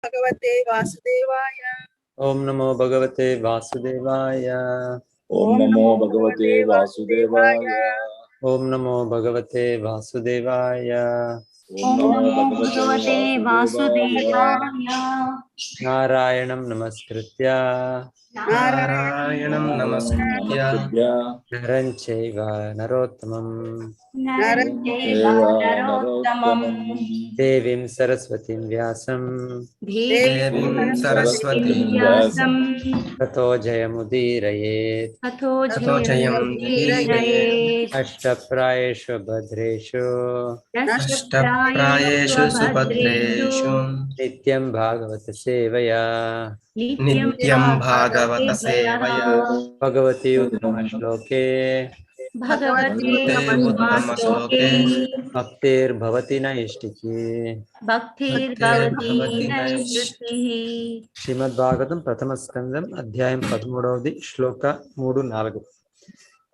भगवते वासुदेवाय। ओम नमो भगवते वासुदेवाय। ओम नमो भगवते वासुदेवाय। ओम नमो भगवते वासुदेवाय। ओम नमो भगवते वासुदेवाय। नारायणं नमस्कृत्य नरं चैव नरोत्तमं देवीं सरस्वतीं व्यासं ततो जयमुदीरयेत्। अष्टप्रायेषु भद्रेषु सुभद्रेषु नित्यं भागवत सेवया भगवती उत्तम श्लोके भक्तिर्भवति नैष्टिकी। श्रीमद्भागवतं प्रथम स्कंदम अध्यायं 13 श्लोक 3-4।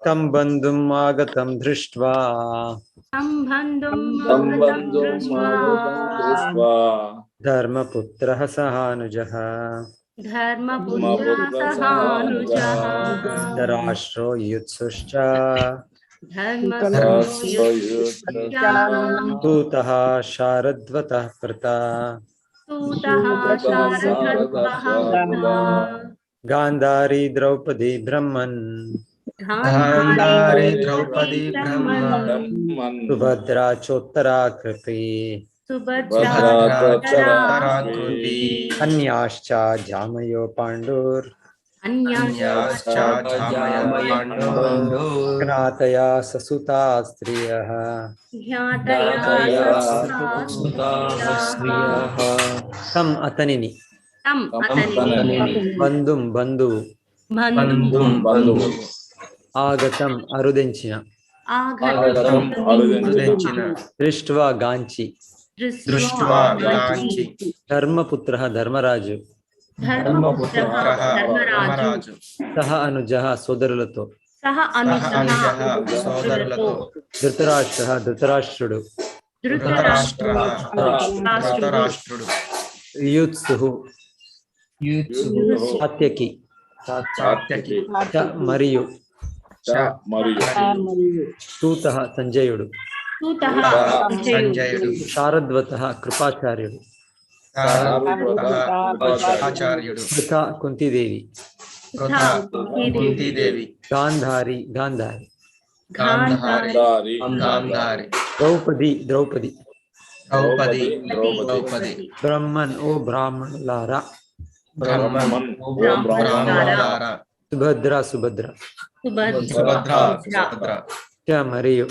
तं बन्धुम् आगतं दृष्ट्वा धर्मपुत्रः सहानुजः धृतराष्ट्रो युत्सुश्च दूतः शारद्वतः कृता गान्धारी द्रौपदी ब्रह्मन् सुभद्रा चोत्तरा कृपी अन्याश्च जामयो पाण्डुर् ज्ञातया ससुता स्त्रियः। तम अतनिनि बंधुं बंधुవు आगतं अरुदिंచిన दृष्ट्वा गांची धर्मपुत्रः धर्मराजु सह अनुजः సోదరులతో ధృతరాష్ట్రः ధృతరాష్ట్రుడు యుత్సుః సాత్యకి మరియు సూతః సంజయుడు శారద్వతః కృపాచార్యుడు కృతా కుంతీదేవి గాంధారి గాంధారి ద్రౌపది ద్రౌపది బ్రహ్మన్ ఓ బ్రాహ్మణులారా సుభద్ర సుభద్ర మరియు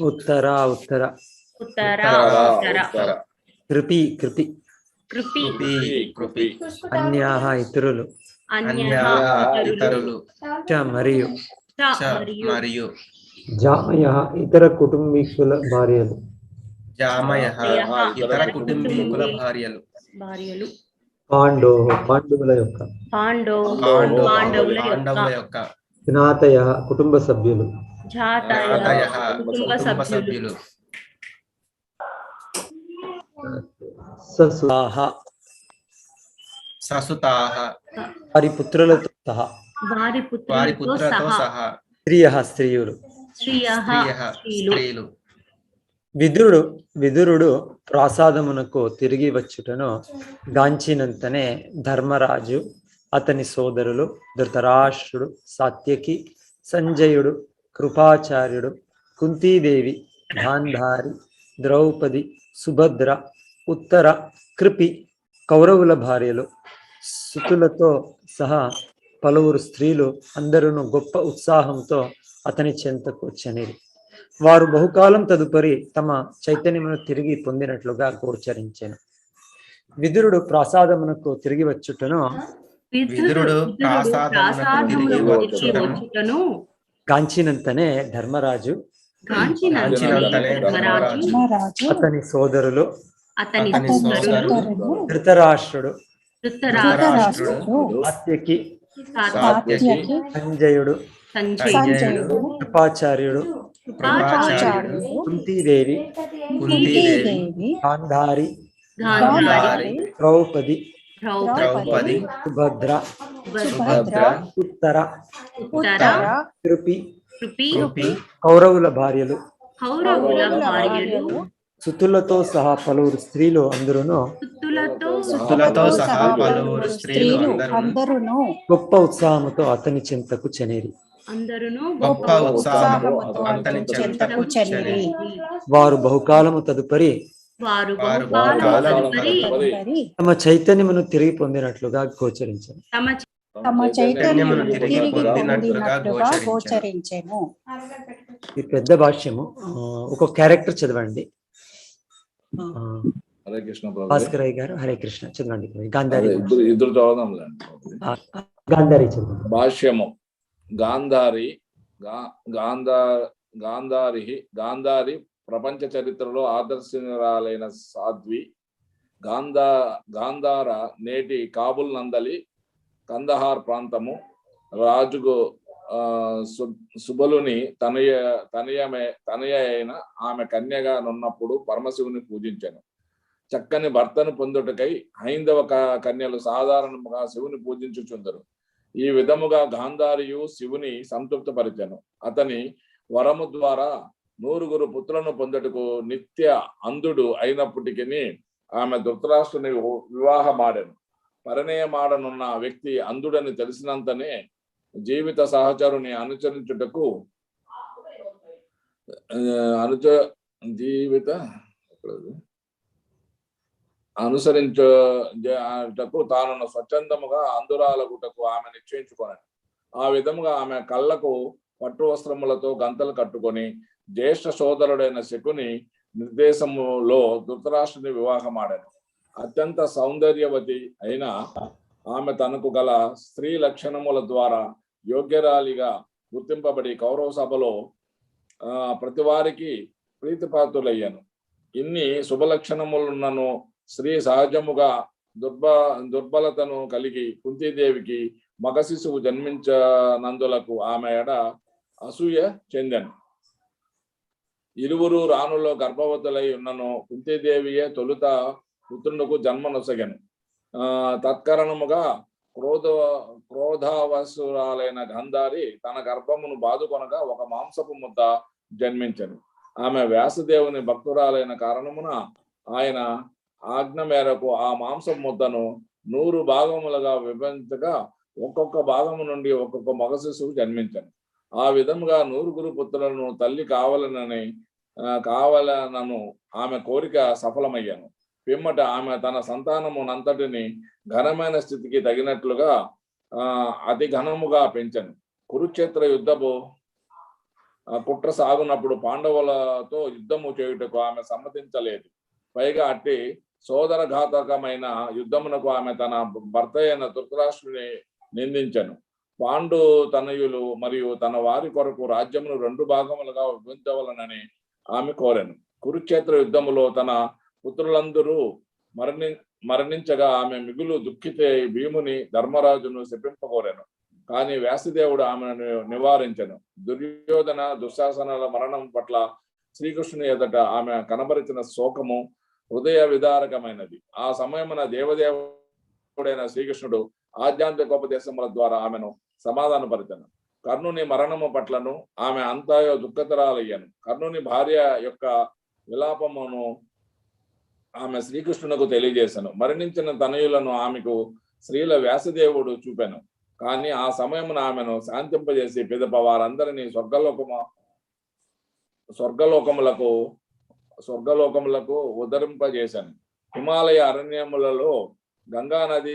ఉత్తర ఉత్తర కృపి కృపి అన్యాహ ఇతరులు మరియు జామయః ఇతర కుటుంబీకుల భార్యలు పాండవుల యొక్క జ్ఞాతయః కుటుంబ సభ్యులు ససుతాః వారి పుత్రులతో సహా స్త్రియః స్త్రీయులు విదురుడు ప్రాసాదమునకు తిరిగి వచ్చుటను గాంచినంతనే ధర్మరాజు అతని సోదరులు ధృతరాష్ట్రుడు సాత్యకి సంజయుడు కృపాచార్యుడు కుంతీదేవి గాంధారి ద్రౌపది సుభద్ర ఉత్తర కృపి కౌరవుల భార్యలు సుతులతో సహా పలువురు స్త్రీలు అందరూ గొప్ప ఉత్సాహంతో అతని చెంతకు వచ్చనిరి. వారు బహుకాలం తదుపరి తమ చైతన్యమును తిరిగి పొందినట్లుగా గోచరించెను. విదురుడు ప్రాసాదమునకు తిరిగి వచ్చుటను గాంచినంతనే ధర్మరాజు అతని సోదరులు ధృతరాష్ట్రుడు సాత్యకి సంజయుడు కృపాచార్యుడు కృపాచార్యుడు కుంతీదేవి కుంతీదేవి గాంధారి గాంధారి ద్రౌపది ద్రౌపది సుభద్ర సుభద్ర ఉత్తర కృపి కృపి కౌరవుల భార్యలు కౌరవుల సుతులతో సహా పలువురు స్త్రీలు అందరూ సుతులతో సహా పలువురు స్త్రీలు అందరూ గొప్ప ఉత్సాహముతో అతని చెంతకు చెనేరి గొప్ప ఉత్సాహము అతని చెంతకు చెల్లి వారు బహుకాలము తదుపరి వారు బహుకాలము తమ చైతన్యమును తిరిగి పొందినట్లుగా గోచరించారు. తమ చైతన్యమును తిరిగి పొందినట్లుగా గోచరించెను. ఈ పెద్ద భాష్యము ఒక క్యారెక్టర్ చదవండి. హరే కృష్ణ భాస్కరయ్య గారు హరే కృష్ణ చదవండి. గాంధారి ఇద్దరు చదవదాం. గాంధారి చదవండి. భాష్యము గాంధారి గాంధారి ప్రపంచ చరిత్రలో ఆదర్శనీయురాలైన సాధ్వి. గాంధార నేటి కాబుల్ నందలి కందహార్ ప్రాంతము రాజుకు సుబలుని తనయ అయిన ఆమె కన్యగా నున్నప్పుడు పరమశివుని పూజించాను. చక్కని భర్తను పొందుటకై హైందవ కన్యలు సాధారణంగా శివుని పూజించుచుందరు. ఈ విధముగా గాంధారియు శివుని సంతృప్తపరిచాను. అతని వరము ద్వారా 9 పుత్రులను పొందుటకు నిత్య అంధుడు అయినప్పటికీ ఆమె ధృతరాష్ట్రుని వివాహమాడాను. పరిణయమాడనున్న వ్యక్తి అంధుడని తెలిసినంతనే జీవిత సహచరుని అనుసరించుటకు తాను స్వచ్ఛందముగా అంధురాలగుటకు ఆమె నిశ్చయించుకొనను. ఆ విధముగా ఆమె కళ్ళకు పట్టు వస్త్రములతో గంతలు కట్టుకొని జ్యేష్ఠ సోదరుడైన శకుని నిర్దేశములో ధృతరాష్ట్రుని వివాహమాడాను. అత్యంత సౌందర్యవతి అయిన ఆమె తనకు గల స్త్రీ లక్షణముల ద్వారా యోగ్యరాలిగా గుర్తింపబడి కౌరవ సభలో ప్రతి వారికి ప్రీతిపాత్రులయ్యాను. ఇన్ని శుభలక్షణములున్నను స్త్రీ సహజముగా దుర్బలతను కలిగి కుంతీదేవికి మగ శిశువు జన్మించనందులకు ఆమె ఎడ అసూయ చెందాను. ఇరువురు రాణుల్లో గర్భవతులై ఉన్నను కుంతీదేవియే తొలుత పుత్రునకు జన్మనొసగెను. తత్కరణముగా క్రోధావసురాలైన గాంధారి తన గర్భమును బాదుకొనగా ఒక మాంసపు ముద్ద జన్మించెను. ఆమె వ్యాసదేవుని భక్తురాలైన కారణమున ఆయన ఆజ్ఞ మేరకు ఆ మాంసం ముద్దను 100 భాగములుగా విభజించగా ఒక్కొక్క భాగము నుండి ఒక్కొక్క మగ శిశువు జన్మించెను. ఆ విధముగా 100 పుత్రులను తల్లి కావాలనను ఆమె కోరిక సఫలమయ్యాను. పిమ్మట ఆమె తన సంతానమునంతటిని ఘనమైన స్థితికి తగినట్లుగా అతి ఘనముగా పెంచెను. కురుక్షేత్ర యుద్ధము కుట్ర సాగునప్పుడు పాండవులతో యుద్ధము చేయుటకు ఆమె సమ్మతించలేదు. పైగా అట్టి సోదరఘాతకమైన యుద్ధమునకు ఆమె తన భర్త అయిన ధృతరాష్ట్రుని నిందించెను. పాండు తనయులు మరియు తన వారి కొరకు రాజ్యమును 2 భాగములుగా విభజించవలనని ఆమె కోరెను. కురుక్షేత్ర యుద్ధములో తన పుత్రులందరూ మరణించగా ఆమె మిగులు దుఃఖితే భీముని ధర్మరాజును శపింపకోరెను. కానీ వ్యాసదేవుడు ఆమెను నివారించెను. దుర్యోధన దుశ్శాసనాల మరణం పట్ల శ్రీకృష్ణుని ఎదుట ఆమె కనబరిచిన శోకము హృదయ విదారకమైనది. ఆ సమయమున దేవదేవుడైన శ్రీకృష్ణుడు ఆధ్యాత్మికోపదేశముల ద్వారా ఆమెను సమాధానపరిచెను. కర్ణుని మరణము పట్లను ఆమె అంతయో దుఃఖతరాలయ్యాను. కర్ణుని భార్య యొక్క విలాపమును ఆమె శ్రీకృష్ణునకు తెలియజేశాను. మరణించిన తనయులను ఆమెకు శ్రీల వ్యాసదేవుడు చూపాను. కానీ ఆ సమయమున ఆమెను శాంతింపజేసి పిదప వారందరినీ స్వర్గలోకములకు ఉదరింపజేశాను. హిమాలయ అరణ్యములలో గంగా నది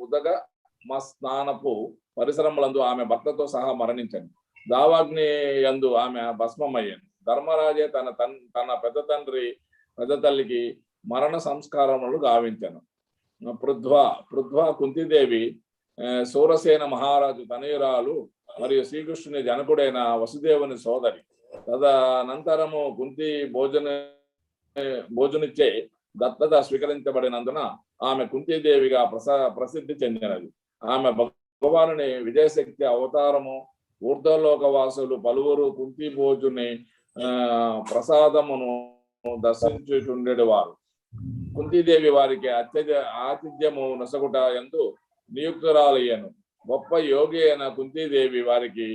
ఉదగ స్నానపు పరిసరములందు ఆమె భర్తతో సహా మరణించాను. దావాగ్ని యందు ఆమె భస్మమయ్యాను. ధర్మరాజే తన పెద్ద తల్లికి మరణ సంస్కారములు గావించాను. పృథ్వా కుంతీదేవి సూరసేన మహారాజు తనయురాలు మరియు శ్రీకృష్ణుని జనకుడైన వసుదేవుని సోదరి. తదనంతరము కుంతి భోజనిచ్చే దత్తత స్వీకరించబడినందున ఆమె కుంతీదేవిగా ప్రసిద్ధి చెందినది. ఆమె భగవానుని విజయశక్తి అవతారము ఊర్ధ్వలోకవాసులు పలువురు కుంతి భోజుని ప్రసాదమును దర్శించుచుండెడివారు. కుంతీదేవి వారికి ఆతిథ్యము నొసగుట యందు నియుక్తురాలయ్యను. గొప్ప యోగి అయిన కుంతీదేవి వారికి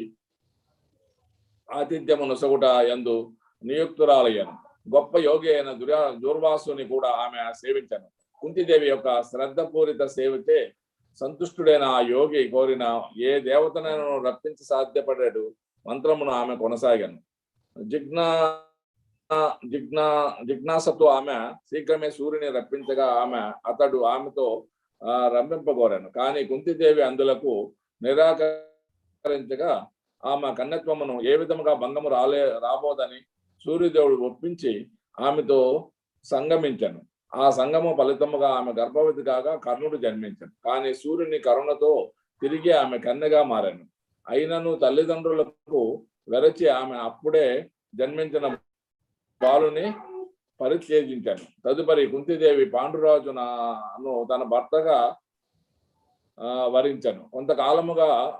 ఆతిథ్యము నొసగుట యందు నియుక్తురాలయ్యను. గొప్ప యోగి అయిన దూర్వాసుని కూడా ఆమె సేవించను. కుంతీదేవి యొక్క శ్రద్ధపూరిత సేవితే సంతుష్టుడైన ఆ యోగి కోరిన ఏ దేవతనైనా రప్పించి సాధ్యపడాడు మంత్రమును ఆమె కొనసాగాను. జిజ్ఞాసతో ఆమె శీఘ్రమే సూర్యుని రప్పించగా అతడు ఆమెతో రంపింపగోరాను. కానీ కుంతీదేవి అందులకు నిరాకరించగా ఆమె కన్యత్వమును ఏ విధముగా భంగము రాబోదని సూర్యదేవుడు ఒప్పించి ఆమెతో సంగమించను. ఆ సంగము ఫలితముగా ఆమె గర్భవతి కాగా కర్ణుడు జన్మించను. కానీ సూర్యుని కరుణతో తిరిగి ఆమె కన్యగా మారాను. అయినను తల్లిదండ్రులకు వెరచి ఆమె అప్పుడే జన్మించిన బాలుని పరిత్యజించాను. తదుపరి కుంతీదేవి పాండురాజును తన భర్తగా వరించను.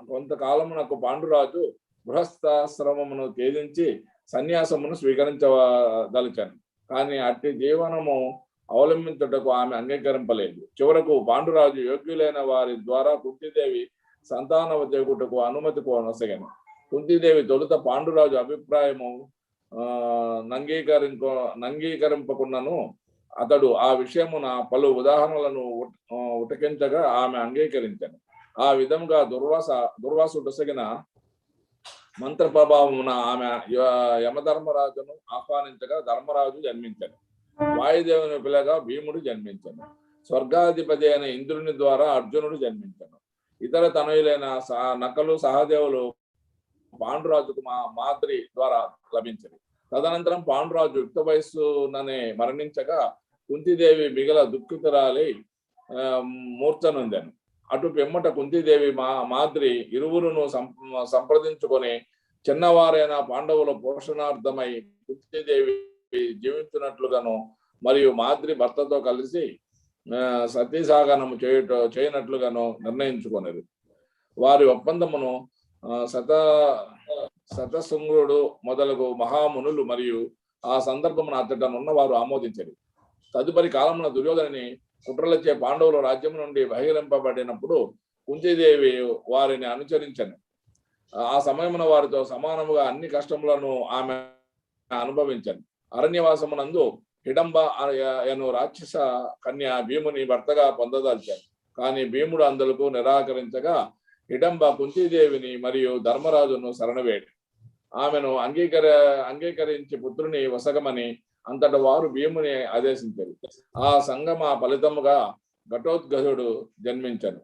కొంతకాలమునకు పాండురాజు గృహస్థాశ్రమమును త్యజించి సన్యాసమును స్వీకరించదలిచాను. కానీ అట్టి జీవనము అవలంబించుటకు ఆమె అంగీకరింపలేదు. చివరకు పాండురాజు యోగ్యులైన వారి ద్వారా కుంతీదేవి సంతానవతేకుటకు అనుమతి కొనసాగాను. కుంతీదేవి తొలుత పాండురాజు అభిప్రాయము నంగీకరింపకున్నను అతడు ఆ విషయమున పలు ఉదాహరణలను ఉటకించగా ఆమె అంగీకరించాను. ఆ విధంగా దుర్వాసుడొసగిన మంత్ర ప్రభావమున ఆమె యమధర్మరాజును ఆహ్వానించగా ధర్మరాజు జన్మించాను. వాయుదేవుని పిల్లగా భీముడు జన్మించను. స్వర్గాధిపతి అయిన ఇంద్రుని ద్వారా అర్జునుడు జన్మించను. ఇతర తనయులైన నకలు సహదేవులు పాండురాజుకు మాద్రి ద్వారా లభించరు. తదనంతరం పాండురాజు యుక్త వయస్సుననే మరణించగా కుంతీదేవి మిగల దుఃఖితురాలి మూర్ఛనొందెను. అటు పిమ్మట కుంతీదేవి మాద్రి ఇరువురును సంప్రదించుకొని చిన్నవారైన పాండవుల పోషణార్థమై కుంతీదేవి జీవించినట్లుగాను మరియు మాద్రి భర్తతో కలిసి సతీసాగనము చేయనట్లుగాను నిర్ణయించుకునేది. వారి ఒప్పందమును శతశృంగుడు మొదలగు మహామునులు మరియు ఆ సందర్భమున అతడనున్న వారు ఆమోదించారు. తదుపరి కాలమున దుర్యోధనుని కుట్రలచే పాండవుల రాజ్యం నుండి బహిరంపబడినప్పుడు కుంతీదేవి వారిని అనుసరించను. ఆ సమయమున వారితో సమానముగా అన్ని కష్టములను ఆమె అనుభవించను. అరణ్యవాసమునందు హిడంబ అను రాక్షస కన్య భీముని భర్తగా పొందదలిచాను. కానీ భీముడు అందులకు నిరాకరించగా హిడంబ కుంతీదేవిని మరియు ధర్మరాజును శరణవేడు. ఆమెను అంగీకరించి పుత్రుని వసగమని అంతట వారు భీముని ఆదేశించారు. ఆ సంగమ ఫలితముగా ఘటోద్గజుడు జన్మించను.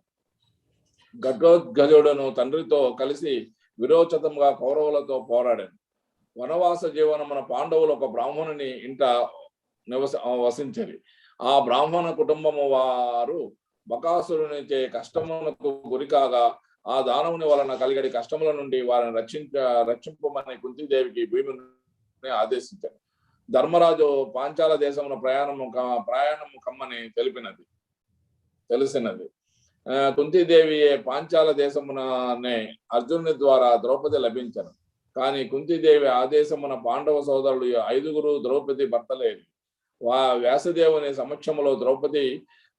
ఘటోద్గజుడును తండ్రితో కలిసి విరోచతంగా కౌరవులతో పోరాడాను. వనవాస జీవనమున పాండవులు ఒక బ్రాహ్మణుని ఇంట వసించరి. ఆ బ్రాహ్మణ కుటుంబము వారు బకాసురునిచే కష్టమునకు గురికాగా ఆ దానవుని వలన కలిగడి కష్టముల నుండి వారిని రక్షింపమని కుంతీదేవికి భీముని ఆదేశించారు. ధర్మరాజు పాంచాల దేశమున ప్రయాణము కమ్మని తెలిసినది. కుంతీదేవి పాంచాల దేశముననే అర్జునుని ద్వారా ద్రౌపది లభించను. కానీ కుంతీదేవి ఆదేశమున పాండవ సోదరులు 5 ద్రౌపది భర్తలేదు. వ్యాసదేవుని సమక్షములో ద్రౌపది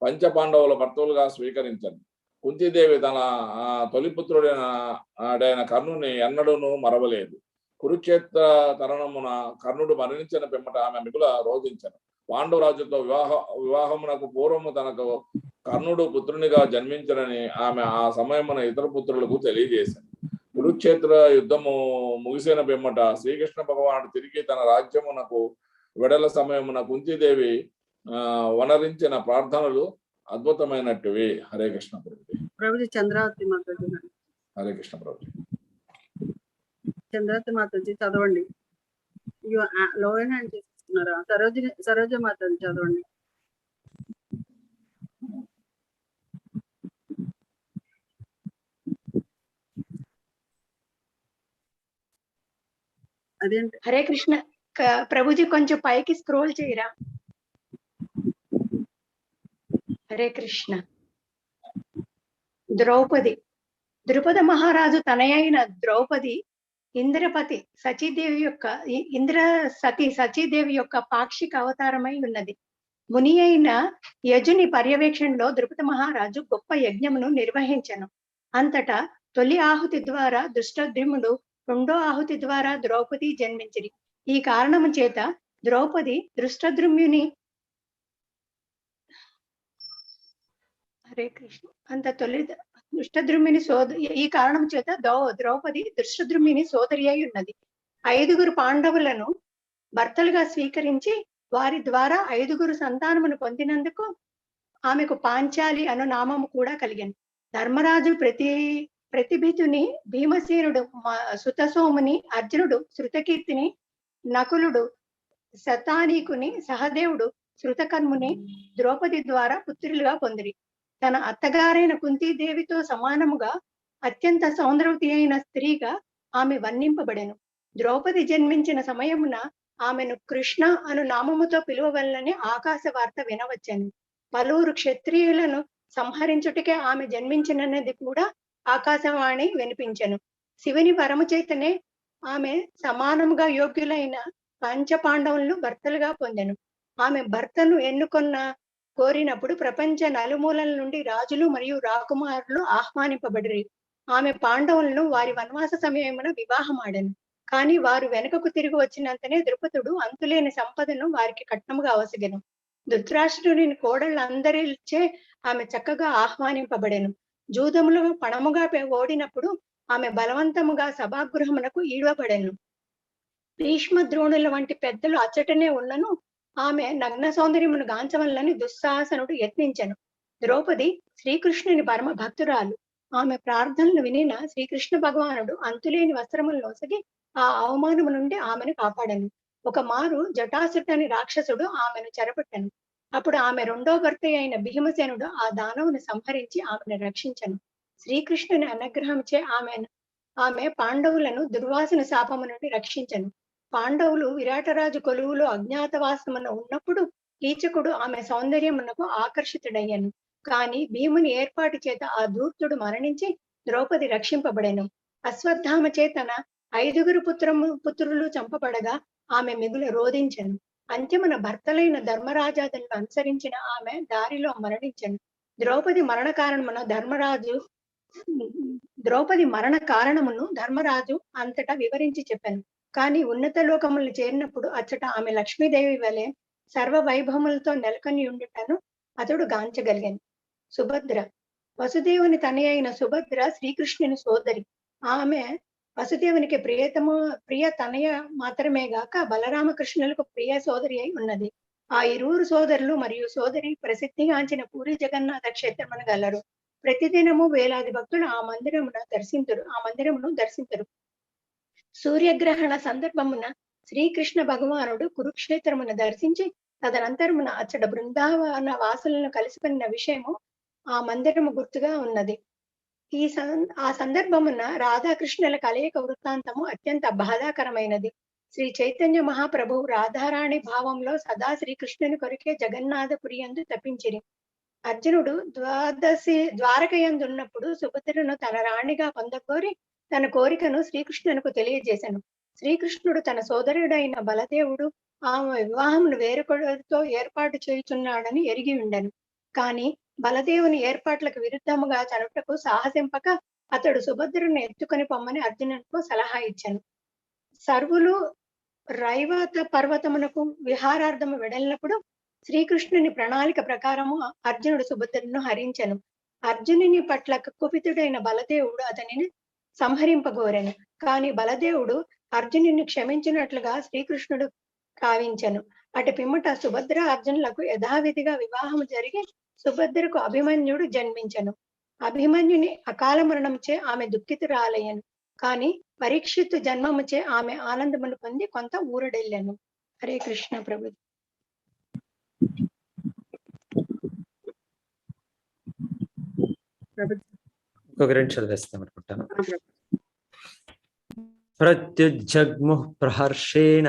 పంచపాండవుల భర్తలుగా స్వీకరించను. కుంతీదేవి తన తొలిపుత్రుడైన కర్ణుని ఎన్నడూను మరవలేదు. కురుక్షేత్ర తరుణమున కర్ణుడు మరణించిన పిమ్మట ఆమె మిగుల రోధించను. పాండవరాజుతో వివాహమునకు పూర్వము తనకు కర్ణుడు పుత్రునిగా జన్మించనని ఆమె ఆ సమయమున ఇతర పుత్రులకు తెలియజేశాను. కురుక్షేత్ర యుద్ధము ముగిసిన పిమ్మట శ్రీకృష్ణ భగవానుడు తిరిగి తన రాజ్యమునకు వెడల సమయమున కుంతీదేవి వనరించిన ప్రార్థనలు అద్భుతమైనట్టువి. హరే కృష్ణ ప్రభుజీ. చంద్రావతి మాతాజీ. హరే కృష్ణ ప్రభుజీ. చంద్రావతి మాతాజీ చదవండి. లోయర్ హ్యాండ్ చేస్తున్నారా? సరోజ మాతాజీ చదవండి. అదేంటి? హరే కృష్ణ ప్రభుజీ, కొంచెం పైకి స్క్రోల్ చేయరా? హరే కృష్ణ. ద్రౌపది ద్రుపద మహారాజు తనయైన ద్రౌపది ఇంద్రపతి సచీదేవి యొక్క ఇంద్ర సచీదేవి యొక్క పాక్షిక అవతారమై ఉన్నది. ముని అయిన యజుని పర్యవేక్షణలో ద్రుపద మహారాజు గొప్ప యజ్ఞమును నిర్వహించను. అంతటా తొలి ఆహుతి ద్వారా దృష్టద్యుమ్నుడు, రెండో ఆహుతి ద్వారా ద్రౌపది జన్మించిరి. ఈ కారణము చేత ద్రౌపది దృష్టద్యుమ్నుని హరే కృష్ణ ఈ కారణం చేత ద్రౌపది దృష్టద్యుమ్నుని సోదరి అయి ఉన్నది. 5 పాండవులను భర్తలుగా స్వీకరించి వారి ద్వారా 5 సంతానమును పొందినందుకు ఆమెకు పాంచాలి అను నామము కూడా కలిగాను. ధర్మరాజు ప్రతిభితుని, భీమసేనుడు సుతసోముని, అర్జునుడు శృతకీర్తిని, నకులుడు శతానీకుని, సహదేవుడు శృతకర్ముని ద్రౌపది ద్వారా పుత్రులుగా పొందిరి. తన అత్తగారైన కుంతీదేవితో సమానముగా అత్యంత సౌందర్యవతి అయిన స్త్రీగా ఆమె వర్ణింపబడెను. ద్రౌపది జన్మించిన సమయమున ఆమెను కృష్ణ అను నామముతో పిలువవల్లని ఆకాశ వార్త వినవచ్చాను. పలువురు క్షత్రియులను సంహరించుటకే ఆమె జన్మించినది కూడా ఆకాశవాణి వినిపించెను. శివుని వరము చేతనే ఆమె సమానముగా యోగ్యులైన పంచపాండవులను భర్తలుగా పొందెను. ఆమె భర్తను కోరినప్పుడు ప్రపంచ నలుమూలల నుండి రాజులు మరియు రాకుమారులు ఆహ్వానింపబడిరి. ఆమె పాండవులను వారి వనవాస సమయమున వివాహమాడెను. కానీ వారు వెనుకకు తిరిగి వచ్చినంతనే ద్రుపదుడు అంతులేని సంపదను వారికి కట్నముగా అవసగెను. ధృతరాష్ట్రుని కోడళ్ళందరిచే ఆమె చక్కగా ఆహ్వానింపబడెను. జూదములు పణముగా ఓడినప్పుడు ఆమె బలవంతముగా సభాగృహమునకు ఈడవబడెను. భీష్మ ద్రోణుల వంటి పెద్దలు అచ్చటనే ఉన్నను ఆమె నగ్న సౌందర్యమును గాంచవల్లని దుస్సాహసనుడు యత్నించెను. ద్రౌపది శ్రీకృష్ణుని పరమ భక్తురాలు. ఆమె ప్రార్థనలు వినిన శ్రీకృష్ణ భగవానుడు అంతులేని వస్త్రములు నొసగి ఆ అవమానము నుండి ఆమెను కాపాడను. ఒక మారు జటాసురుడు అని రాక్షసుడు ఆమెను చెరపట్టను. అప్పుడు ఆమె రెండో భర్త అయిన భీమసేనుడు ఆ దానవుని సంహరించి ఆమెను రక్షించను. శ్రీకృష్ణుని అనుగ్రహంచే ఆమె పాండవులను దుర్వాసన శాపము నుండి రక్షించను. పాండవులు విరాటరాజు కొలువులో అజ్ఞాతవాసమున ఉన్నప్పుడు కీచకుడు ఆమె సౌందర్యమునకు ఆకర్షితుడయ్యను. కాని భీముని ఏర్పాటు చేత ఆ ధూర్తుడు మరణించి ద్రౌపది రక్షింపబడెను. అశ్వత్థామ చేతన 5 పుత్రులు చంపబడగా ఆమె మిగులు రోధించెను. అంత్యమున భర్తలైన ధర్మరాజాదులను అనుసరించిన ఆమె దారిలో మరణించెను. ద్రౌపది మరణ కారణమును ధర్మరాజు అంతటా వివరించి చెప్పాను. కానీ ఉన్నత లోకములను చేరినప్పుడు అచ్చట ఆమె లక్ష్మీదేవి వలె సర్వ వైభవములతో నెలకొని ఉండుటను అతడు గాంచగలిగాను. సుభద్ర వసుదేవుని తనయ అయిన సుభద్ర శ్రీకృష్ణుని సోదరి. ఆమె వసుదేవునికి ప్రియ తనయ మాత్రమే గాక బలరామకృష్ణులకు ప్రియ సోదరి అయి ఉన్నది. ఆ 2 సోదరులు మరియు సోదరి ప్రసిద్ధిగాంచిన పూరి జగన్నాథ క్షేత్రమున గలరు. ప్రతిదినము వేలాది భక్తులు ఆ మందిరమును దర్శించరు. సూర్యగ్రహణ సందర్భమున శ్రీకృష్ణ భగవానుడు కురుక్షేత్రమును దర్శించి తదనంతరమున అచ్చట బృందావన వాసులను కలుసుకున్న విషయము ఆ మందిరము గుర్తుగా ఉన్నది. ఆ సందర్భమున రాధాకృష్ణుల కలయిక వృత్తాంతము అత్యంత బాధాకరమైనది. శ్రీ చైతన్య మహాప్రభువు రాధారాణి భావంలో సదా శ్రీకృష్ణుని కొరికే జగన్నాథపురి యందు తప్పించిరి. అర్జునుడు ద్వారకయందున్నప్పుడు సుభద్రను తన రాణిగా పొందకోరి తన కోరికను శ్రీకృష్ణునకు తెలియజేశాను. శ్రీకృష్ణుడు తన సోదరుడైన బలదేవుడు ఆమె వివాహమును వేరొకరితో ఏర్పాటు చేయుచున్నాడని ఎరిగి ఉండెను. కాని బలదేవుని ఏర్పాట్లకు విరుద్ధముగా చనుటకు సాహసింపక అతడు సుభద్రను ఎత్తుకొని పొమ్మని అర్జునునకు సలహా ఇచ్చాను. సర్వులు రైవత పర్వతమునకు విహారార్థము వెడలినప్పుడు శ్రీకృష్ణుని ప్రణాళిక ప్రకారము అర్జునుడు సుభద్రను హరించెను. అర్జునుని పట్ల కుపితుడైన బలదేవుడు అతనిని సంహరింపగోరెను. కాని బలదేవుడు అర్జునుని క్షమించినట్లుగా శ్రీకృష్ణుడు కావించెను. అటు పిమ్మట సుభద్ర అర్జునులకు యథావిధిగా వివాహము జరిగి సుభద్రకు అభిమన్యుడు జన్మించెను. అభిమన్యుని అకాల మరణంచే ఆమె దుఃఖితురాలయ్యను. కాని పరీక్షిత్తు జన్మముచే ఆమె ఆనందమును పొంది కొంత ఊరడెళ్ళెను. హరే కృష్ణ ప్రభు. ఇంకొక 2 చదివేస్తాం అనుకుంటాను. ప్రత్యుజ్జగ్ముః ప్రహర్షేణ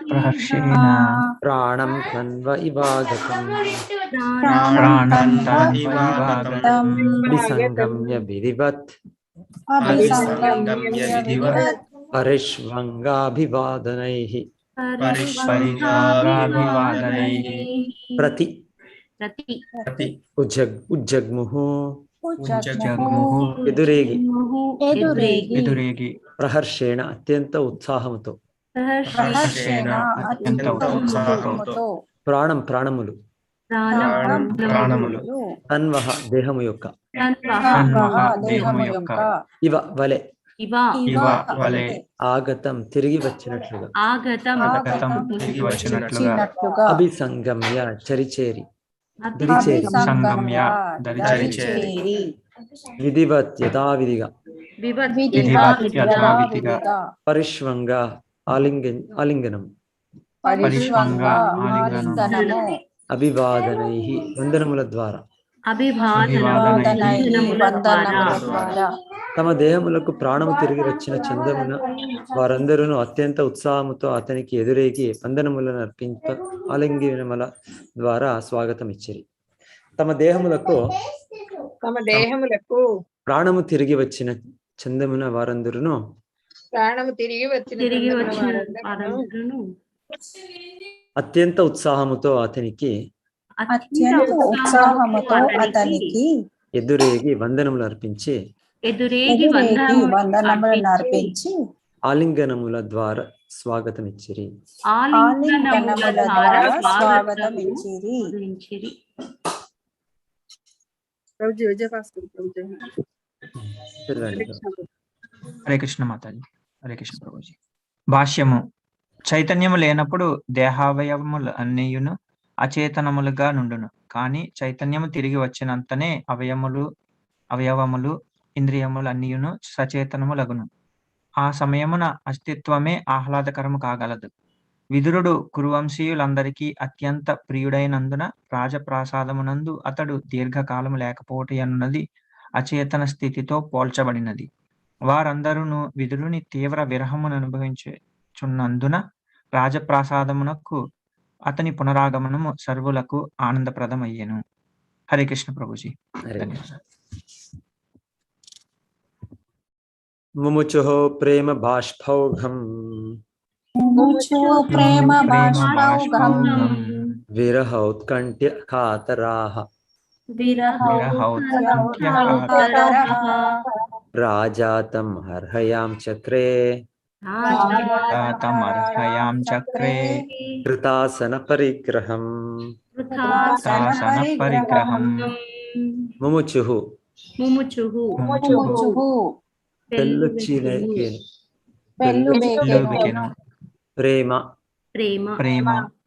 ప్రహర్షేణ ప్రాణం కన్వ ఇవాగతం ప్రాణం తన్వాగతం విసంగమ్య విధివత్ అభిసంగమ్య విధివత్ పరిష్వంగాభివాదనైః పరిష్వంగాభివాదనైః ప్రతి ప్రతి ఉజ్జగ్ముః ఉజ్జగ్ముః ఎదురేగి ఎదురేగి ప్రహర్షేణ అత్యంత ఉత్సాహముతో ప్రహర్షేణ అత్యంత ఉత్సాహముతో ప్రాణములు ప్రాణములు తన్వః దేహము యొక్క తన్వః దేహము యొక్క ఇవ వలె ఇవ వలె ఆగతం తిరిగి వచ్చినట్లుగా ఆగతం తిరిగి వచ్చినట్లుగా అభిసంగమ్య చరిచేరి సంగమ్య దరిచేరి విధివత్ యథావిధిగా విధివత్ యథావిధిగా పరిష్వంగా ఆలింగనం పరిష్వంగా ఆలింగనము అభివాదనై వందనముల ద్వారా తమ దేహములకు ప్రాణము తిరిగి వచ్చిన చందమున వారందరూ అత్యంత ఉత్సాహముతో అతనికి ఎదురేగి వందనములను అర్పింప ఆలింగనముల ద్వారా స్వాగతం ఇచ్చిరి. తమ దేహములకు ప్రాణము తిరిగి వచ్చిన చందమున వారందరూ అత్యంత ఉత్సాహముతో అతనికి ఎదురేగి వందనములు అర్పించి ఆలింగనముల ద్వారా స్వాగతం ఇచ్చిరి. హరే కృష్ణ మాతాజీ. హరే కృష్ణ ప్రభుజీ. భాష్యము. చైతన్యము లేనప్పుడు దేహావయవములు అన్నియును అచేతనములుగా నుండును. కానీ చైతన్యము తిరిగి వచ్చినంతనే అవయవములు ఇంద్రియములు అన్నియును సచేతనములగును. ఆ సమయమున అస్తిత్వమే ఆహ్లాదకరము కాగలదు. విదురుడు కురువంశీయులందరికీ అత్యంత ప్రియుడైనందున రాజప్రాసాదమునందు అతడు దీర్ఘకాలము లేకపోవటం అన్నది అచేతన స్థితితో పోల్చబడినది. వారందరూ విదురుని తీవ్ర విరహమును అనుభవించుచున్నందున రాజప్రాసాదమునకు అతని పునరాగమనము సర్వులకు ఆనందప్రదమయ్యెను. హరే కృష్ణ ప్రభుజీ. ముముచుః ప్రేమ బాష్పౌఘం విరహ ఉత్కంఠ్య కాతరాః రాజాతం అర్హయాం చక్రే కృతాసన పరిగ్రహం. ముముచుః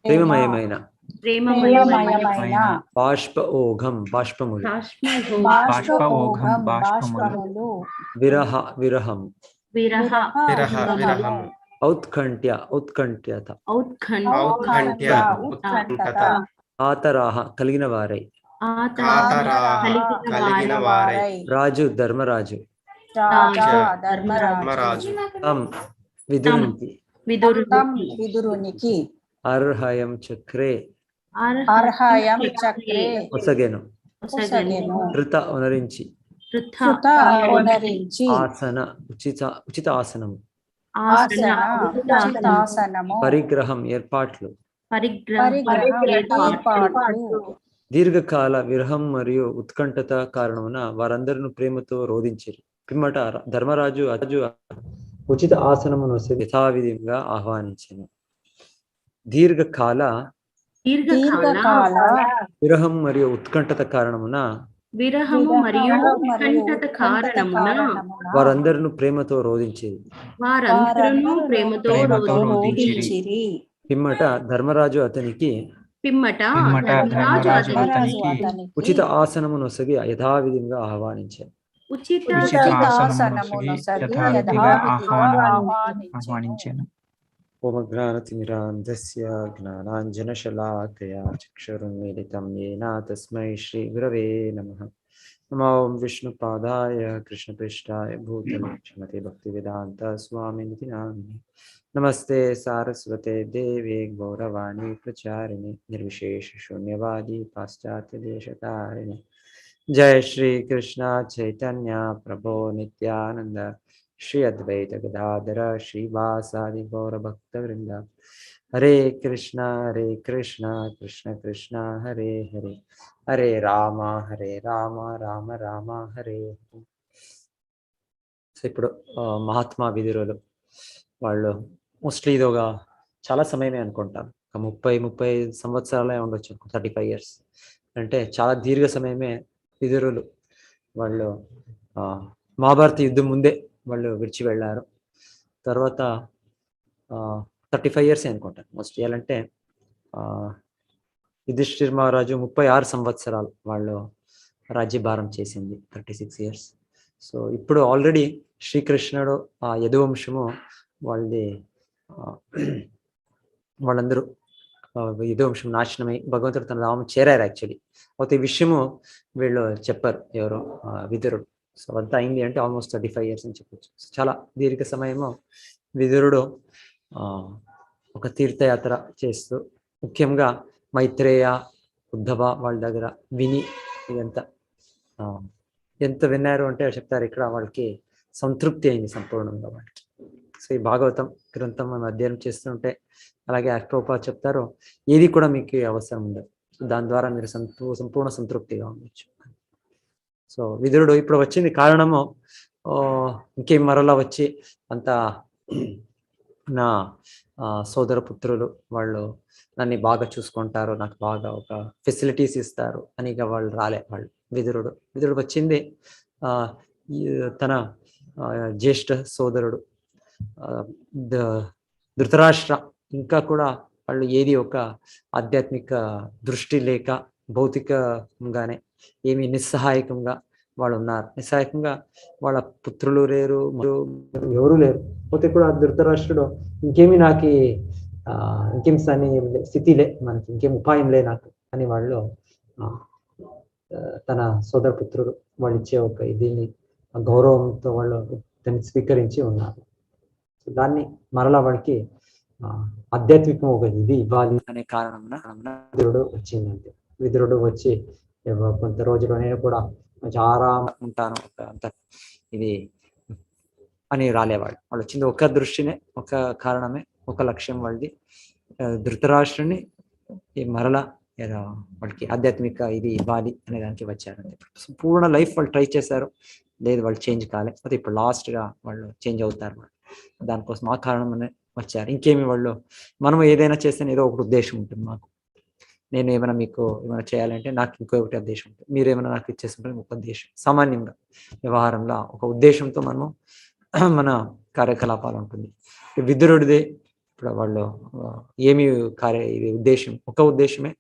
ప్రేమమయమైన బాష్ప ఓఘం బాష్పములు విరహం ఔత్కంఠ్యత ఆతరాహ కలిగిన వారై రాజు ధర్మరాజు విదురునికి అర్హయం చక్రే ఒసగెను కృత ఉనరించి ఆసన ఉచిత ఆసనము పరిగ్రహం ఏర్పాట్లు దీర్ఘకాల విరహం మరియు ఉత్కంఠత కారణమున వారందరూ ప్రేమతో రోధించారు. పిమ్మట ధర్మరాజు ఉచిత ఆసనమును యథావిధిగా ఆహ్వానించెను. దీర్ఘకాల విరహం మరియు ఉత్కంఠత కారణమున వారందరూ ప్రేమతో రోధించేది. పిమ్మట ధర్మరాజు అతనికి ఉచిత ఆసనమును నొసగి యథావిధిగా ఆహ్వానించారు. ఓమజ్ఞానతిమిరాంధస్య జ్ఞానాంజనశలాకయా చక్షురున్మిలితం యేన తస్మై శ్రీ గురవే నమః. नमो विष्णुपादाय कृष्णपृष्ठाय भूतले श्रीमते भक्तिवेदांत स्वामिनिति नामिने। नमस्ते सारस्वते देवे गौरवाणी प्रचारिणे निर्विशेष शून्यवादी पाश्चात्य देशतारिणे। जय श्री कृष्ण चैतन्य प्रभो नित्यानंद श्री अद्वैत गदाधर श्रीवासादि गौरभक्तवृंद। हरे कृष्णा कृष्ण कृष्ण हरे हरे हरे राम राम राम హరే. సో ఇప్పుడు మహాత్మా విదురులు వాళ్ళు మోస్ట్లీ ఇది ఒక చాలా సమయమే అనుకుంటాను, ఒక 30 సంవత్సరాలే ఉండొచ్చు, 35 years అంటే చాలా దీర్ఘ సమయమే. విదురులు వాళ్ళు మహాభారత యుద్ధం ముందే వాళ్ళు విడిచి వెళ్ళారు. తర్వాత 35 years అనుకుంటాను మోస్ట్. చేయాలంటే యుధిష్ఠిర్ మహారాజు 36 సంవత్సరాలు వాళ్ళు రాజ్యభారం చేసింది, 36 years. సో ఇప్పుడు ఆల్రెడీ శ్రీకృష్ణుడు ఆ యదువంశము వాళ్ళది వాళ్ళందరూ యదువంశం నాశనమై భగవంతుడు తన రామం చేరారు యాక్చువల్లీ. అయితే ఈ విషయము వీళ్ళు చెప్పారు ఎవరు, విదురుడు. సో అంతా అయింది అంటే ఆల్మోస్ట్ 35 years అని చెప్పొచ్చు. చాలా దీర్ఘ సమయము విదురుడు ఒక తీర్థయాత్ర చేస్తూ ముఖ్యంగా మైత్రేయ ఉద్ధవ వాళ్ళ దగ్గర విని ఇదంతా ఎంత విన్నారు అంటే చెప్తారు, ఇక్కడ వాళ్ళకి సంతృప్తి అయింది సంపూర్ణంగా వాళ్ళకి. సో ఈ భాగవతం గ్రంథం మనం అధ్యయనం చేస్తుంటే అలాగే ప్రభుపాద చెప్తారు, ఏది కూడా మీకు అవసరం ఉండదు, దాని ద్వారా మీరు సంపూర్ణ సంతృప్తిగా ఉండొచ్చు. సో విదురుడు ఇప్పుడు వచ్చింది కారణము ఇంకేం మరలా వచ్చి అంత నా సోదర పుత్రులు వాళ్ళు నన్ను బాగా చూసుకుంటారు, నాకు బాగా ఒక ఫెసిలిటీస్ ఇస్తారు అని వాళ్ళు రాలే. వాళ్ళు విదురుడు వచ్చింది తన జ్యేష్ఠ సోదరుడు ధృతరాష్ట్ర ఇంకా కూడా వాళ్ళు ఏది ఒక ఆధ్యాత్మిక దృష్టి లేక భౌతికంగానే ఏమి నిస్సహాయకంగా వాళ్ళు ఉన్నారు. నిస్సహాయకంగా వాళ్ళ పుత్రులు లేరు, ఎవరు లేరు. పోతే కూడా ధృతరాష్ట్రుడు ఇంకేమి నాకు ఇంకేం స్థితి లే, మనకి ఇంకేం ఉపాయం లే నాకు అని వాళ్ళు తన సోదర పుత్రుడు వాళ్ళు ఇచ్చే ఒక దీన్ని గౌరవంతో వాళ్ళు దాన్ని స్వీకరించి ఉన్నారు. సో దాన్ని మరలా వాడికి ఆధ్యాత్మికం ఒక ఇది ఇవ్వాలి అనే కారణంగా విదురుడు వచ్చిందంటే, విదురుడు వచ్చి కొంత రోజులు నేను కూడా కొంచెం ఆరామ ఉంటాను అంత ఇది అని రాలేవాడు. వాళ్ళు వచ్చింది ఒక దృష్టినే, ఒక కారణమే, ఒక లక్ష్యం వాళ్ళది, ధృతరాష్ట్రుని మరలా వాళ్ళకి ఆధ్యాత్మిక ఇది ఇవ్వాలి అనే దానికి వచ్చారు. సంపూర్ణ లైఫ్ వాళ్ళు ట్రై చేశారు, లేదు వాళ్ళు చేంజ్ కాలేదు. అయితే ఇప్పుడు లాస్ట్గా వాళ్ళు చేంజ్ అవుతారు. వాళ్ళు దానికోసం ఆ కారణం అనే వచ్చారు. ఇంకేమి వాళ్ళు మనం ఏదైనా చేస్తే ఏదో ఒక ఉద్దేశం ఉంటుంది మాకు. నేను ఏమైనా మీకు ఏమైనా చేయాలంటే నాకు ఇంకొకటి ఉద్దేశం ఉంటుంది, మీరు ఏమైనా నాకు ఇచ్చేస్తుంటే ఒక ఉద్దేశం. సామాన్యంగా వ్యవహారంలో ఒక ఉద్దేశంతో మనము మన కార్యకలాపాలు ఉంటుంది. విదురుడిదే ఇప్పుడు వాళ్ళు ఏమి ఇది ఉద్దేశం, ఒక ఉద్దేశమే.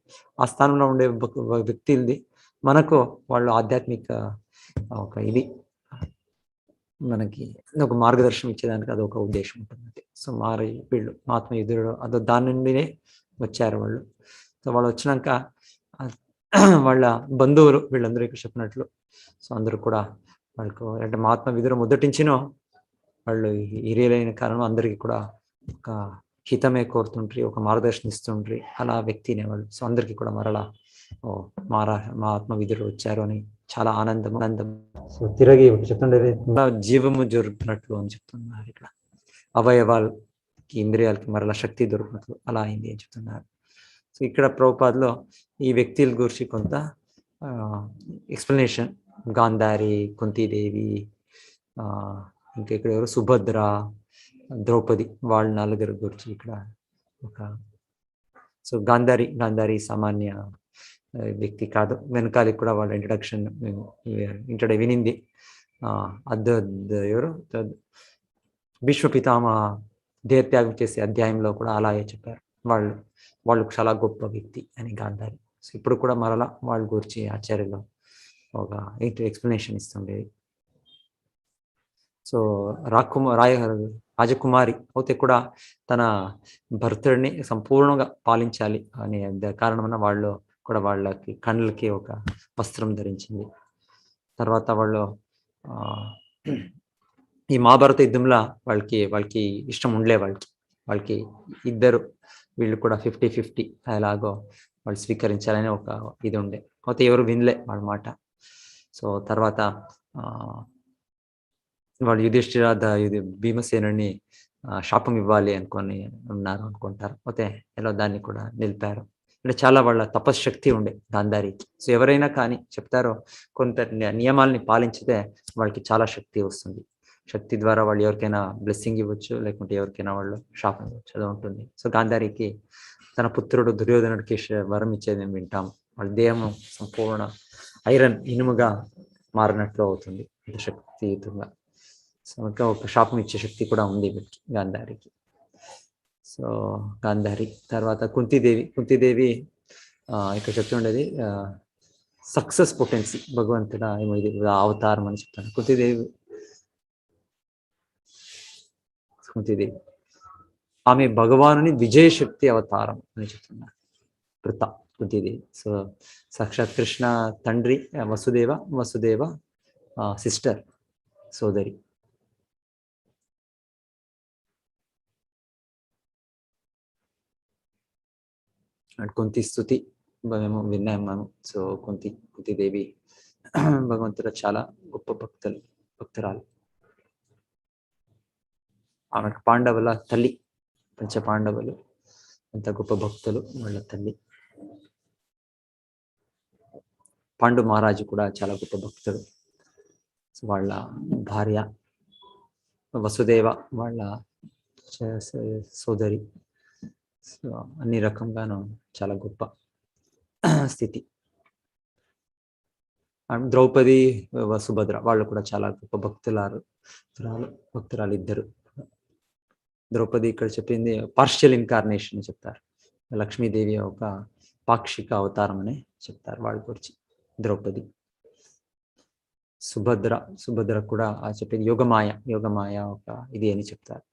ఆ స్థానంలో ఉండే వ్యక్తులది మనకు వాళ్ళు ఆధ్యాత్మిక ఒక ఇది మనకి ఒక మార్గదర్శనం ఇచ్చేదానికి అదొక ఉద్దేశం ఉంటుంది. సో వీళ్ళు మహాత్మ విదురుడు అదో దాని నుండినే వచ్చారు వాళ్ళు. సో వాళ్ళు వచ్చినాక వాళ్ళ బంధువులు వీళ్ళందరూ ఇక్కడ చెప్పినట్లు, సో అందరూ కూడా వాళ్ళకు అంటే మహాత్మ విదురు మొదటించినో వాళ్ళు hiరియలైన కారణం అందరికీ కూడా ఒక హితమే కోరుతుండ్రి, ఒక మార్గదర్శనం ఇస్తుండ్రి, అలా వ్యక్తినే వాళ్ళు. సో అందరికీ కూడా మరలా మహాత్మ విదురుడు వచ్చారు అని చాలా ఆనందం. సో తిరిగి చెప్తుండే జీవము జరుగుతున్నట్లు అని చెప్తున్నారు. ఇక్కడ అవయవాలకి ఇంద్రియాలకి మరలా శక్తి దొరుకుతున్నట్లు అలా అయింది అని చెప్తున్నారు. సో ఇక్కడ ప్రభుపాదలో ఈ వ్యక్తుల గురించి కొంత ఎక్స్ప్లెనేషన్, గాంధారి, కుంతీదేవి, ఇంకా ఇక్కడ ఎవరు సుభద్ర, ద్రౌపది, వాళ్ళ నలుగురు గురించి ఇక్కడ ఒక. సో గాంధారి సామాన్య వ్యక్తి కాదు, వెనకాల కూడా వాళ్ళ ఇంట్రడక్షన్ వినింది. ఎవరు భీష్మ పితామహ దేహత్యాగం చేసే అధ్యాయంలో కూడా అలాగే చెప్పారు, వాళ్ళు చాలా గొప్ప వ్యక్తి అని గాంధారి. సో ఇప్పుడు కూడా మరలా వాళ్ళ గురించి ఆచార్యలో ఒక ఎక్స్ప్లెనేషన్ ఇస్తుండేది. సో రాజకుమారి అయితే కూడా తన భర్తడిని సంపూర్ణంగా పాలించాలి అనే కారణమైన వాళ్ళు కూడా వాళ్ళకి కళ్ళకి ఒక వస్త్రం ధరించింది. తర్వాత వాళ్ళు ఈ మహాభారత యుద్ధంలో వాళ్ళకి ఇష్టం ఉండలే, వాళ్ళకి ఇద్దరు వీళ్ళు కూడా 50-50 అలాగో వాళ్ళు స్వీకరించాలని ఒక ఇది ఉండే. కాకపోతే ఎవరు వినలే వాళ్ళ మాట. సో తర్వాత వాళ్ళు యుధిష్ఠిర ఇది భీమసేనుని శాపం ఇవ్వాలి ఉన్నారు అనుకుంటారు. పోతే ఎలా దాన్ని కూడా నిలిపారు. అంటే చాలా వాళ్ళ తపశ్శక్తి ఉండే గాంధారికి. సో ఎవరైనా కానీ చెప్తారో కొంత నియమాల్ని పాలించితే వాళ్ళకి చాలా శక్తి వస్తుంది. శక్తి ద్వారా వాళ్ళు ఎవరికైనా బ్లెస్సింగ్ ఇవ్వచ్చు, లేకుంటే ఎవరికైనా వాళ్ళు శాపం ఇవ్వచ్చు, అది ఉంటుంది. సో గాంధారికి తన పుత్రుడు దుర్యోధనుడికి వరం ఇచ్చేది మేము వింటాం. వాళ్ళ దేహం సంపూర్ణ ఐరన్ ఇనుముగా మారినట్లు అవుతుంది అంత శక్తియుతంగా. సో ఇంకా ఒక శాపం ఇచ్చే శక్తి కూడా ఉంది వీటికి గాంధారికి. సో గాంధారి తర్వాత కుంతీదేవి ఇక్కడ చెప్తూ ఉండేది సక్సెస్ పొటెన్సీ భగవంతుడా ఏమో ఇది అవతారం అని చెప్తాను. కుంతీదేవి ఆమె భగవానుని విజయశక్తి అవతారం అని చెప్తున్నారు కృత కుంతీదేవి. సో సాక్షాత్ కృష్ణ తండ్రి వసుదేవ సిస్టర్ సోదరి. అండ్ కుంతి స్తుతి మేము విన్నాము. సో కుంతీదేవి భగవంతుడు చాలా గొప్ప భక్తురాలు. ఆమెకు పాండవుల తల్లి, పంచ పాండవులు అంత గొప్ప భక్తులు వాళ్ళ తల్లి. పాండు మహారాజు కూడా చాలా గొప్ప భక్తుడు. వాళ్ళ భార్య వసుదేవ వాళ్ళ సోదరి. సో అన్ని రకంగాను చాలా గొప్ప స్థితి. ద్రౌపది సుభద్ర వాళ్ళు కూడా చాలా గొప్ప భక్తురాలు ఇద్దరు. ద్రౌపది ఇక్కడ చెప్పింది పార్షియల్ ఇన్కార్నేషన్ చెప్తారు. లక్ష్మీదేవి ఒక పాక్షిక అవతారం అని చెప్తారు వాళ్ళ గురించి. ద్రౌపది సుభద్ర కూడా చెప్పింది యోగమాయ ఒక ఇది అని చెప్తారు,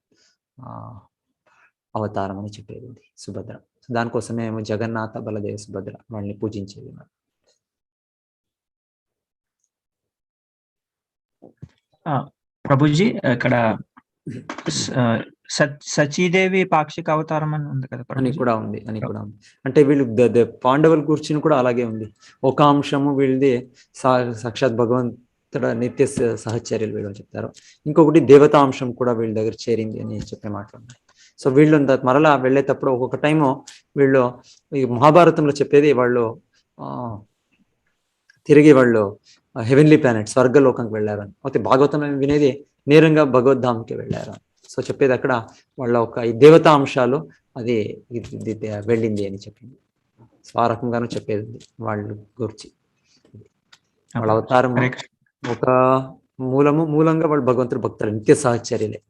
అవతారం అని చెప్పేది సుభద్ర. దానికోసమే ఏమో జగన్నాథ బలదేవ సుభద్ర వాళ్ళని పూజించేది. ప్రభుజీ ఇక్కడ సచీదేవి పాక్షిక అవతారం అని ఉంది కదా అని కూడా ఉంది. అంటే వీళ్ళు పాండవుల గురించి కూడా అలాగే ఉంది. ఒక అంశము వీళ్ళది సాక్షాత్ భగవంతుడ నిత్య సహచర్యలు వీళ్ళు చెప్తారు. ఇంకొకటి దేవతా అంశం కూడా వీళ్ళ దగ్గర చేరింది అని చెప్పే మాట్లాడుతున్నారు. సో వీళ్ళు మరలా వెళ్ళేటప్పుడు ఒక్కొక్క టైము వీళ్ళు ఈ మహాభారతంలో చెప్పేది వాళ్ళు తిరిగి వాళ్ళు హెవెన్లీ ప్లానెట్ స్వర్గలోకంకి వెళ్ళారని. అయితే భాగవతం వినేది నేరంగా భగవద్ధాంకి వెళ్ళారు. సో చెప్పేది అక్కడ వాళ్ళ ఒక ఈ దేవతా అంశాలు అది వెళ్ళింది అని చెప్పింది. సో ఆ రకంగానూ చెప్పేది వాళ్ళు గురించి. వాళ్ళ అవతారం ఒక మూలంగా వాళ్ళు భగవంతుడు భక్తులు నిత్య సహచర్యలే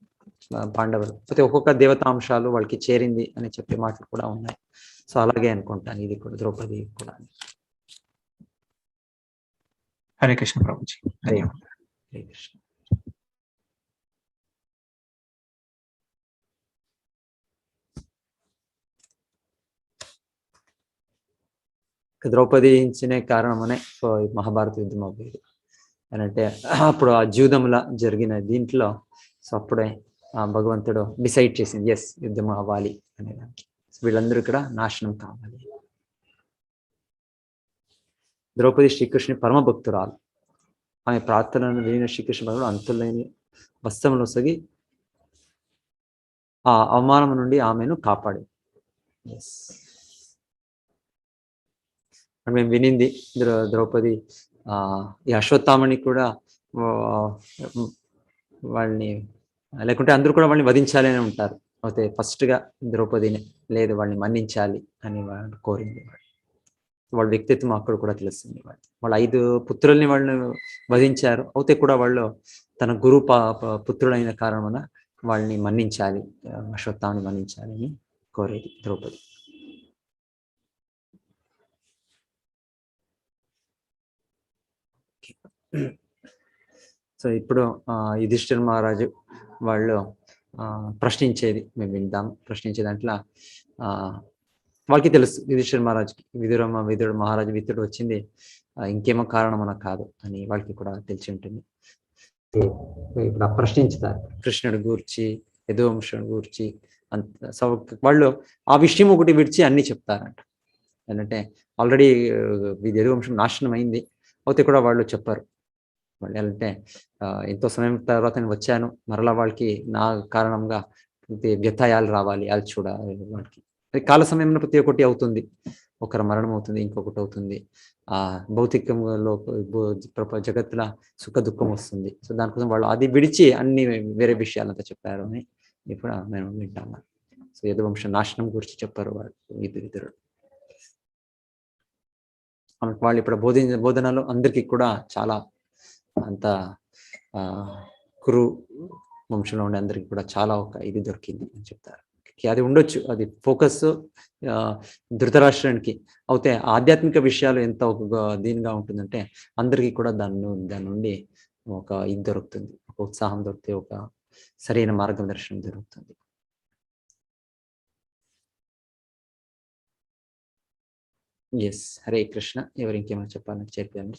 పాండవులు. అయితే ఒక్కొక్క దేవతాంశాలు వాళ్ళకి చేరింది అని చెప్పే మాటలు కూడా ఉన్నాయి. సో అలాగే అనుకుంటాను ఇది కూడా ద్రౌపది కూడా. హరే కృష్ణ ప్రభుజీ. హరే కృష్ణ. ద్రౌపది ఇచ్చిన కారణమనే మహాభారత యుద్ధం అవ్వేది అంటే అప్పుడు ఆ జూదంలా జరిగిన దీంట్లో. సో అప్పుడే భగవంతుడు డిసైడ్ చేసింది ఎస్ యుద్ధం అవ్వాలి అనేదానికి. వీళ్ళందరూ ఇక్కడ నాశనం కావాలి. ద్రౌపది శ్రీకృష్ణుని పరమ భక్తురాలు. ఆమె ప్రార్థనను విని శ్రీకృష్ణ భగవానుడు అంతులేని వస్త్రములు సగి ఆ అవమానం నుండి ఆమెను కాపాడి. మేము వినింది ద్రౌపది ఈ అశ్వత్థామని కూడా వాళ్ళని లేకుంటే అందరూ కూడా వాళ్ళని వధించాలి అని ఉంటారు. అయితే ఫస్ట్గా ద్రౌపదిని లేదు వాళ్ళని మన్నించాలి అని వాళ్ళు కోరింది. వాళ్ళ వ్యక్తిత్వం అక్కడ కూడా తెలుస్తుంది. వాళ్ళ 5 పుత్రుల్ని వాళ్ళు వధించారు. అయితే కూడా వాళ్ళు తన గురు పుత్రుడైన కారణమున వాళ్ళని మన్నించాలి, అశ్వత్థామని మన్నించాలి అని కోరేది ద్రౌపది. సో ఇప్పుడు యుధిష్ఠిర మహారాజు వాళ్ళు ప్రశ్నించేది మేము వింటాం. ప్రశ్నించే దాంట్లో వాళ్ళకి తెలుసు యుధిష్ఠిర మహారాజుకి విదురుడు మహారాజు విత్తుడు వచ్చింది ఇంకేమో కారణం మనకు కాదు అని వాళ్ళకి కూడా తెలిసి ఉంటుంది. ఇప్పుడు ప్రశ్నించుతారు కృష్ణుడి గూర్చి, యదువంశుడి గూర్చి. వాళ్ళు ఆ విషయం ఒకటి విడిచి అన్ని చెప్తారంట. ఏంటంటే ఆల్రెడీ యదువంశం నాశనం అయింది అయితే కూడా వాళ్ళు చెప్పారు. వాళ్ళు ఏంటంటే ఎంతో సమయం తర్వాత నేను వచ్చాను, మరలా వాళ్ళకి నా కారణంగా వ్యతాయాలు రావాలి, అది చూడాలి. వాళ్ళకి కాల సమయంలో ప్రతి ఒక్కటి అవుతుంది, ఒకరి మరణం అవుతుంది, ఇంకొకటి అవుతుంది. భౌతికంలో జగత్తుల సుఖ దుఃఖం వస్తుంది. సో దానికోసం వాళ్ళు అది విడిచి అన్ని వేరే విషయాలంతా చెప్పారు అని ఇప్పుడు మేము వింటాము. సో యదువంశ నాశనం గురించి చెప్పారు వాళ్ళు ఇద్దరు. వాళ్ళు ఇప్పుడు బోధనలో అందరికీ కూడా చాలా అంత కురు వంశంలో ఉండే అందరికీ కూడా చాలా ఒక ఇది దొరికింది అని చెప్తారు. అది ఉండొచ్చు, అది ఫోకస్ ధృతరాష్ట్రానికి అయితే ఆధ్యాత్మిక విషయాలు ఎంత ఒక దీనిగా ఉంటుందంటే అందరికీ కూడా దాని నుండి ఒక ఇది దొరుకుతుంది, ఒక ఉత్సాహం దొరికితే ఒక సరైన మార్గదర్శనం దొరుకుతుంది. ఎస్, హరే కృష్ణ. ఎవరు ఇంకేమైనా చెప్పాలని చెప్పండి.